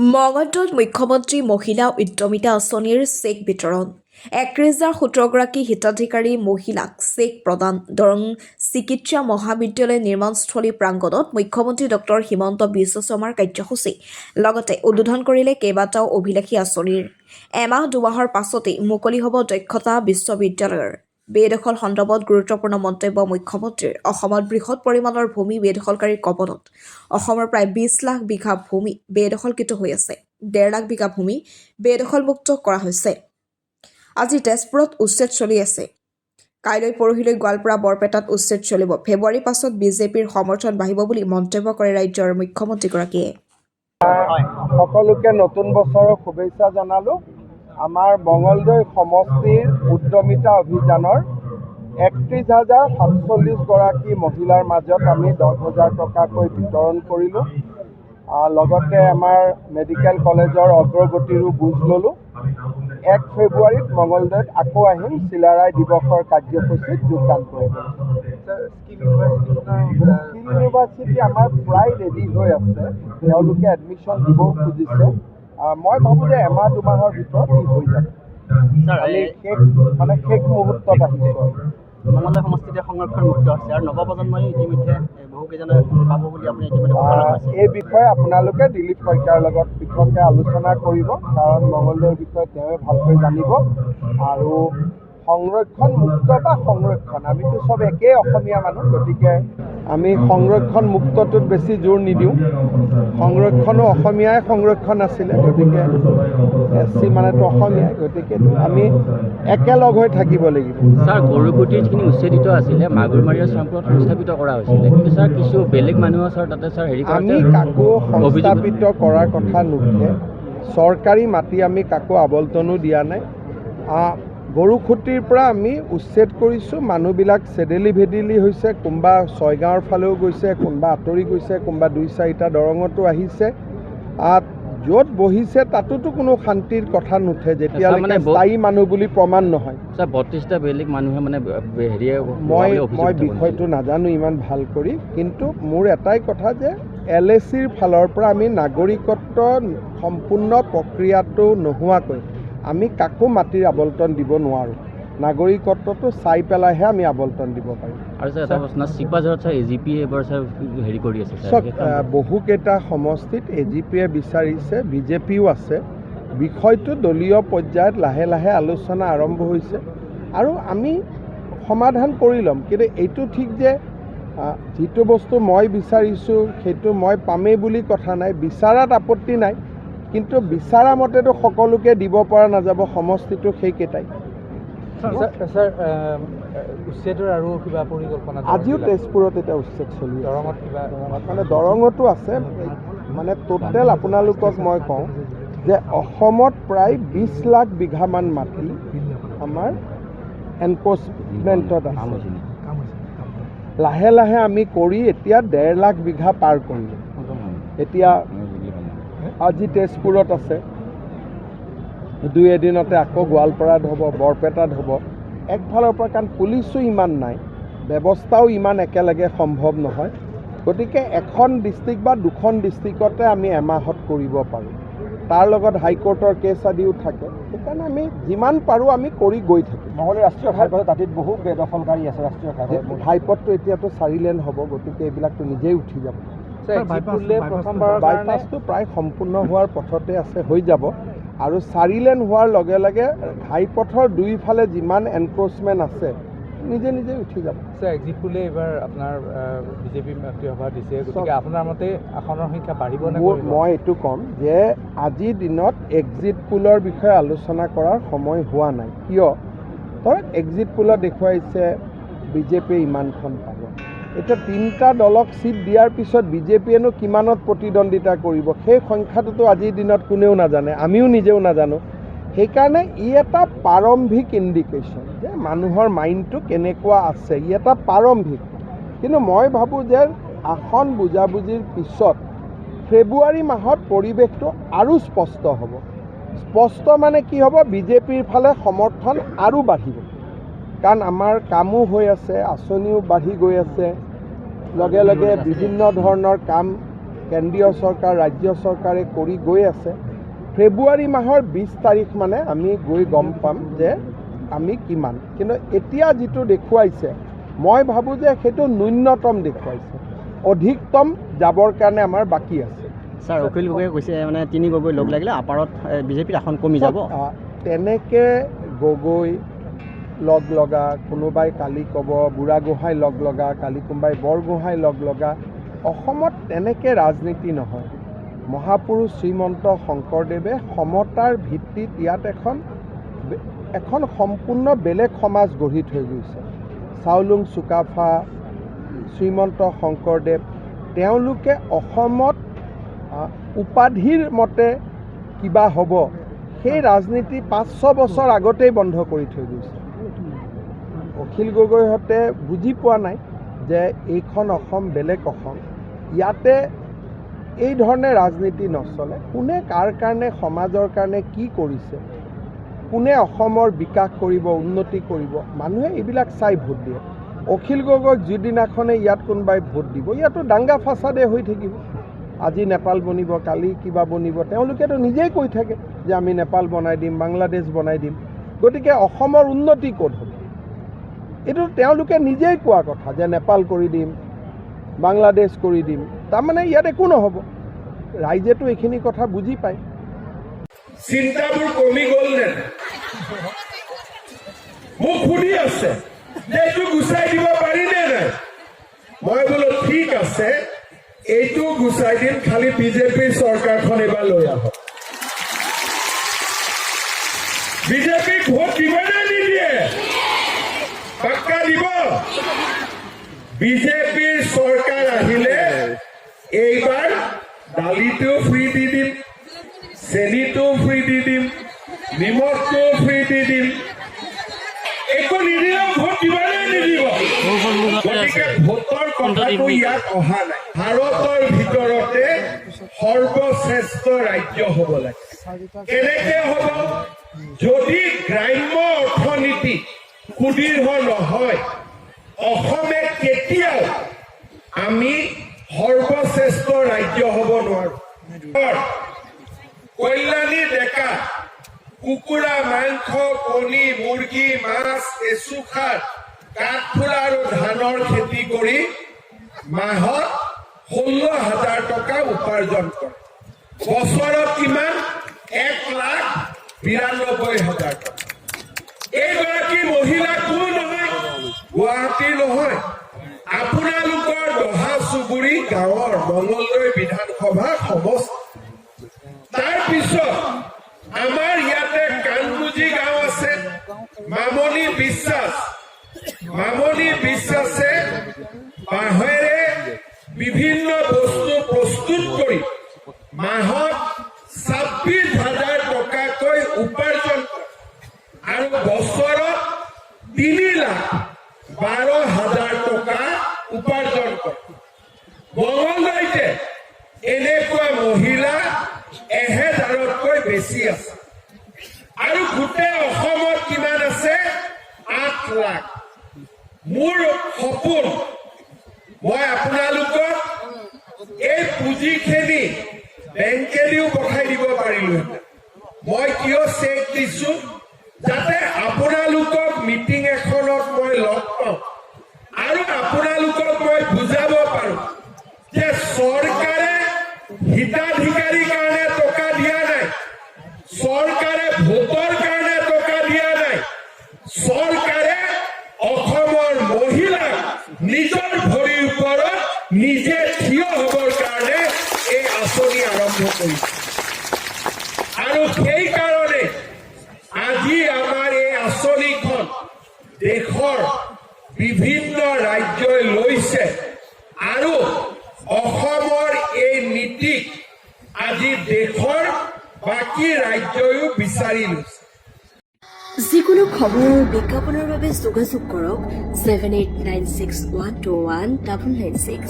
মঙলদৈত মুখ্যমন্ত্ৰী মহিলা উদ্যমিতা আঁচনিৰ চেক বিতৰণ ৩১,০১৭গৰাকী হিতাধিকাৰী মহিলাক চেক প্ৰদান দৰং চিকিৎসা মহাবিদ্যালয় নিৰ্মাণস্থলী প্ৰাংগণত মুখ্যমন্ত্ৰী ডক্টৰ হিমন্ত বিশ্ব শৰ্মাৰ কাৰ্যসূচী লগতে উদ্বোধন কৰিলে কেইবাটাও অভিলাষী আঁচনিৰ এমাহ দুমাহৰ পাছতেই মুকলি হ'ব দক্ষতা বিশ্ববিদ্যালয়ৰ বেদখল সন্দৰ্ভত গুৰুত্বপূৰ্ণ মন্তব্য মুখ্যমন্ত্ৰীৰ অসমত বৃহৎ পৰিমাণৰ ভূমি বেদখলকাৰীৰ কবলত অসমৰ প্ৰায় ২০ লাখ বিঘা ভূমি বেদখলকৃত হৈ আছে ১.৫ লাখ বিঘা ভূমি বেদখলমুক্ত কৰা হৈছে আজি তেজপুৰত উচ্ছেদ চলি আছে কাইলৈ পৰহিলৈ গোৱালপাৰা বৰপেটাত উচ্ছেদ চলিব ফেব্ৰুৱাৰীৰ পাছত বিজেপিৰ সমৰ্থন বাঢ়িব বুলি মন্তব্য কৰে ৰাজ্যৰ মুখ্যমন্ত্ৰীগৰাকীয়ে সকলোকে নতুন বছৰৰ শুভেচ্ছা জনালোঁ আমাৰ মঙলদৈ সমষ্টিৰ উদ্যমিতা অভিযানৰ ৩১,০৪৭গৰাকী মহিলাৰ মাজত আমি ১০,০০০ টকাকৈ বিতৰণ কৰিলোঁ লগতে আমাৰ মেডিকেল কলেজৰ অগ্ৰগতিৰো বুজ ল'লোঁ ১ ফেব্ৰুৱাৰীত মঙলদৈত আকৌ আহিম চিলাৰায় দিৱসৰ কাৰ্যসূচীত যোগদান কৰিম স্কিল ইউনিভাৰ্চিটি আমাৰ প্ৰায় ৰেডি হৈ আছে তেওঁলোকে এডমিশ্যন দিবও খুজিছে মই ভাবোঁ যে এমাহ দুমাহৰ ভিতৰত ই হৈ যাব আমি শেষ মুহূৰ্তত আহিছোঁ মঙলদৈ সমষ্টিতে সংৰক্ষণ মুক্ত আছে আৰু নৱপ্ৰজন্মই ইতিমধ্যে বহুকেইজনে পাব বুলি আপুনি ইতিমধ্যে এই বিষয়ে আপোনালোকে দিলীপ শইকীয়াৰ লগত পৃথককৈ আলোচনা কৰিব কাৰণ মঙলদৈৰ বিষয়ে তেওঁৱে ভালকৈ জানিব আৰু সংৰক্ষণ মুক্ত বা সংৰক্ষণ আমিতো চব একেই অসমীয়া মানুহ গতিকে আমি সংৰক্ষণ মুক্তটোত বেছি জোৰ নিদিওঁ সংৰক্ষণো অসমীয়াই সংৰক্ষণ আছিলে গতিকে SC মানেতো অসমীয়াই গতিকে আমি একেলগ হৈ থাকিব লাগিব ছাৰ গৰুকুটিৰ যিখিনি উচ্ছেদিত আছিলে মাগুৰমাৰীয়া চাম্পত সংস্থাপিত কৰা হৈছিলে কিন্তু ছাৰ কিছু বেলেগ মানুহ ছাৰ তাতে ছাৰ হেৰি আমি কাকো সংস্থাপিত কৰাৰ কথা নুঠে চৰকাৰী মাটি আমি কাকো আবণ্টনো দিয়া নাই গৰুখুটিৰ পৰা আমি উচ্ছেদ কৰিছোঁ মানুহবিলাক চেডেলি ভেদেলি হৈছে কোনোবা ছয়গাঁৱৰ ফালেও গৈছে কোনোবা আঁতৰি গৈছে কোনোবা ২-৪টা দৰঙতো আহিছে য'ত বহিছে তাতোতো কোনো শান্তিৰ কথা নুঠে যেতিয়ালৈকে স্থায়ী মানুহ বুলি প্ৰমাণ নহয় ছাৰ ৩২টা বেলেগ মানুহে মানে হেৰিয়ে মই বিষয়টো নাজানো ইমান ভাল কৰি কিন্তু মোৰ এটাই কথা যে LACৰ ফালৰ পৰা আমি নাগৰিকত্ব সম্পূৰ্ণ প্ৰক্ৰিয়াটো নোহোৱাকৈ আমি কাকো মাটিৰ আবণ্টন দিব নোৱাৰোঁ নাগৰিকত্বটো চাই পেলাইহে আমি আবণ্টন দিব পাৰিম আৰু ছাৰ এটা প্ৰশ্ন চিপাঝাৰত ছাৰ AGPয়ে এবাৰ ছাৰ হেৰি কৰি আছে বহুকেইটা সমষ্টিত AGPয়ে বিচাৰিছে BJPও আছে বিষয়টো দলীয় পৰ্যায়ত লাহে লাহে আলোচনা আৰম্ভ হৈছে আৰু আমি সমাধান কৰি ল'ম কিন্তু এইটো ঠিক যে যিটো বস্তু মই বিচাৰিছোঁ সেইটো মই পামেই বুলি কথা নাই বিচাৰাত আপত্তি নাই কিন্তু বিচাৰা মতেতো সকলোকে দিব পৰা নাযাব সমষ্টিটো সেইকেইটাই ছাৰ উচ্ছেদৰ আৰু কিবা পৰিকল্পনা আজিও তেজপুৰত এটা উচ্ছেদ চলি দৰঙত কিবা মানে দৰঙতো আছে মানে টোটেল আপোনালোকক মই কওঁ যে অসমত প্ৰায় ২০ লাখ বিঘামান মাটি আমাৰ এনক্ৰচমেণ্টত আছে লাহে লাহে আমি কৰি এতিয়া ১.৫ লাখ বিঘা পাৰ কৰিলোঁ এতিয়া আজি তেজপুৰত আছে ২ এদিনতে আকৌ গোৱালপাৰাত হ'ব বৰপেটাত হ'ব একফালৰ পৰা কাৰণ পুলিচো ইমান নাই ব্যৱস্থাও ইমান একেলগে সম্ভৱ নহয় গতিকে এখন ডিষ্ট্ৰিক্ট বা দুখন ডিষ্ট্ৰিক্টতে আমি এমাহত কৰিব পাৰোঁ তাৰ লগত হাইকোৰ্টৰ কেছ আদিও থাকে সেইকাৰণে আমি যিমান পাৰোঁ আমি কৰি গৈ থাকিম মঙলদৈ ৰাষ্ট্ৰীয় ঘাইপথ তাত বহুত বেদখলকাৰী আছে ৰাষ্ট্ৰীয় ঘাইপথটো এতিয়াতো 4 লেন হ'ব গতিকে এইবিলাকতো নিজেই উঠি যাব বাইপাছটো প্ৰায় সম্পূৰ্ণ হোৱাৰ পথতে আছে হৈ যাব আৰু 4 লেন হোৱাৰ লগে লগে ঘাইপথৰ দুইফালে যিমান এনক্ৰচমেণ্ট আছে নিজে নিজে উঠি যাব এক্সিট পোলে এইবাৰ আপোনাৰ বিজেপি সভা দিছে গতিকে আপোনাৰ মতে আসনৰ সংখ্যা বাঢ়িব নে মই এইটো ক'ম যে আজিৰ দিনত এক্সিট পোলৰ বিষয়ে আলোচনা কৰাৰ সময় হোৱা নাই কিয় ধৰক এক্সিট পোলত দেখুৱাইছে বিজেপিয়ে ইমানখন পাব এতিয়া 3টা দলক চিট দিয়াৰ পিছত বিজেপিয়েনো কিমানত প্ৰতিদ্বন্দ্বিতা কৰিব সেই সংখ্যাটোতো আজিৰ দিনত কোনেও নাজানে আমিও নিজেও নাজানো সেইকাৰণে ই এটা প্ৰাৰম্ভিক ইণ্ডিকেশ্যন যে মানুহৰ মাইণ্ডটো কেনেকুৱা আছে ই এটা প্ৰাৰম্ভিক কিন্তু মই ভাবোঁ যে আসন বুজাবুজিৰ পিছত ফেব্ৰুৱাৰী মাহত পৰিৱেশটো আৰু স্পষ্ট হ'ব স্পষ্ট মানে কি হ'ব বিজেপিৰ ফালে সমৰ্থন আৰু বাঢ়িব কাৰণ আমাৰ কামো হৈ আছে আঁচনিও বাঢ়ি গৈ আছে লগে লগে বিভিন্ন ধৰণৰ কাম কেন্দ্ৰীয় চৰকাৰ ৰাজ্য চৰকাৰে কৰি গৈ আছে। ফেব্ৰুৱাৰী মাহৰ 20 তাৰিখ মানে আমি গৈ গম পাম যে আমি কিমান, কিন্তু এতিয়া যিটো দেখুৱাইছে মই ভাবোঁ যে সেইটো ন্যূনতম দেখুৱাইছে, অধিকতম যাবৰ কাৰণে আমাৰ বাকী আছে। ছাৰ অখিল গগৈয়ে কৈছে মানে 3 গগৈ লগ লাগিলে আপাৰত বিজেপিৰ আসন কমি যাব। তেনেকৈ গগৈ লগ লগা, কোনোবাই কালি ক'ব বুঢ়াগোহাঁই লগ লগা, কালি কোনোবাই বৰগোহাঁই লগ লগা, অসমত তেনেকৈ ৰাজনীতি নহয়। মহাপুৰুষ শ্ৰীমন্ত শংকৰদেৱে সমতাৰ ভিত্তিত ইয়াত এখন সম্পূৰ্ণ বেলেগ সমাজ গঢ়ি থৈ গৈছে। চাওলুং চুকাফা, শ্ৰীমন্ত শংকৰদেৱ, তেওঁলোকে অসমত উপাধিৰ মতে কিবা হ'ব সেই ৰাজনীতি 500 বছৰ আগতেই বন্ধ কৰি থৈ গৈছে। অখিল গগৈহঁতে বুজি পোৱা নাই যে এইখন অসম বেলেগ অসম, ইয়াতে এই ধৰণে ৰাজনীতি নচলে। কোনে কাৰ কাৰণে সমাজৰ কাৰণে কি কৰিছে, কোনে অসমৰ বিকাশ কৰিব, উন্নতি কৰিব, মানুহে এইবিলাক চাই ভোট দিয়ে। অখিল গগৈক যিদিনাখনে ইয়াত কোনোবাই ভোট দিব, ইয়াতো দাংগা ফাচাদে হৈ থাকিব। আজি নেপাল বনিব, কালি কিবা বনিব, তেওঁলোকেতো নিজেই কৈ থাকে যে আমি নেপাল বনাই দিম, বাংলাদেশ বনাই দিম। গতিকে অসমৰ উন্নতি ক'ত হ'ব? এইটো তেওঁলোকে নিজেই কোৱা কথা যে নেপাল কৰি দিম, বাংলাদেশ কৰি দিম, তাৰমানে ইয়াত একো নহ'ব। ৰাইজেতো এইখিনি কথা বুজি পায়। চিন্তাবোৰ কমি গ'ল নে? মোক সুধি আছে যে এইটো গুচাই দিব পাৰি নে নাই? মই বোলো ঠিক আছে, এইটো গুচাই দিম, খালি বিজেপিৰ চৰকাৰখন এবাৰ লৈ আহক। বিজেপিক ভোট দিব নে নিদিয়ে? পাক্কা দিব। বিজেপিৰ চৰকাৰ আহিলে এইবাৰ দালিটোও ফ্ৰী দি দিম, চেনিটোও ফ্ৰী দি দিম, নিমখটোও ফ্ৰী দি দিম। একো নিদিলেও ভোট দিব নে নিদিব? গতিকে ভোটৰ কথাটো ইয়াত অহা নাই। ভাৰতৰ ভিতৰতে সৰ্বশ্ৰেষ্ঠ ৰাজ্য হ'ব লাগে। কেনেকে হ'ব? যদি গ্ৰাম্য অৰ্থনীতি সুদৃঢ় নহয়, অসমে কেতিয়াও আমি সৰ্বশ্ৰেষ্ঠ ৰাজ্য হ'ব নোৱাৰো। কল্যাণী ডেকা কুকুৰা মাংস, কণী, মুৰ্গী, মাছ, কেঁচু খাৰ, কাঠফুলা আৰু ধানৰ খেতি কৰি মাহত 16,000 টকা উপাৰ্জন কৰে। বছৰত কিমান? 1,92,000 টকা। এইগৰাকী মহিলা কোন নহয়? গুৱাহাটীৰ নহয়, আপোনালোকৰ দহা চুবুৰী গাঁৱৰ মঙলদৈ বিধানসভা সমষ্টি। তাৰপিছত আমাৰ ইয়াতে কানগুজি গাঁও আছে, মামনি বিশ্বাসে বাঁহেৰে বিভিন্ন বস্তু প্ৰস্তুত কৰি মাহত 26,000 টকাকৈ উপাৰ্জন কৰে আৰু বছৰত 3,12,000 টকা উপাৰ্জন কৰে। মঙলদৈতে এনেকুৱা মহিলা 1,000তকৈ বেছি আছে। আৰু গোটেই অসমত কিমান আছে? 8 লাখ। মোৰ সপোন, মই আপোনালোকক এই পুঁজিখিনি বেংকেদিও পঠাই দিব পাৰিলোহেঁতেন। মই কিয় চেক দিছো? যাতে আপোনালোকক মিটিং এখনত মই লগ পাওঁ আৰু আপোনালোকক মই বুজাব পাৰো যে চৰকাৰে হিতাধিকাৰীৰ কাৰণে টকা দিয়া নাই, চৰকাৰে ভোটৰ কাৰণে টকা দিয়া নাই, চৰকাৰে অসমৰ মহিলাক নিজৰ ভৰিৰ ওপৰত নিজে থিয় হ'বৰ কাৰণে এই আঁচনি আৰম্ভ কৰিছে। আৰু সেইকাৰণে আজি আমাৰ এই আঁচনিখন দেশৰ বিভিন্ন ৰাজ্যই লৈছে আৰু অসমৰ এই নীতিক আজি দেশৰ বাকী ৰাজ্যইও বিচাৰি লৈছে। যিকোনো খবৰ আৰু বিজ্ঞাপনৰ বাবে যোগাযোগ কৰক 7896121996।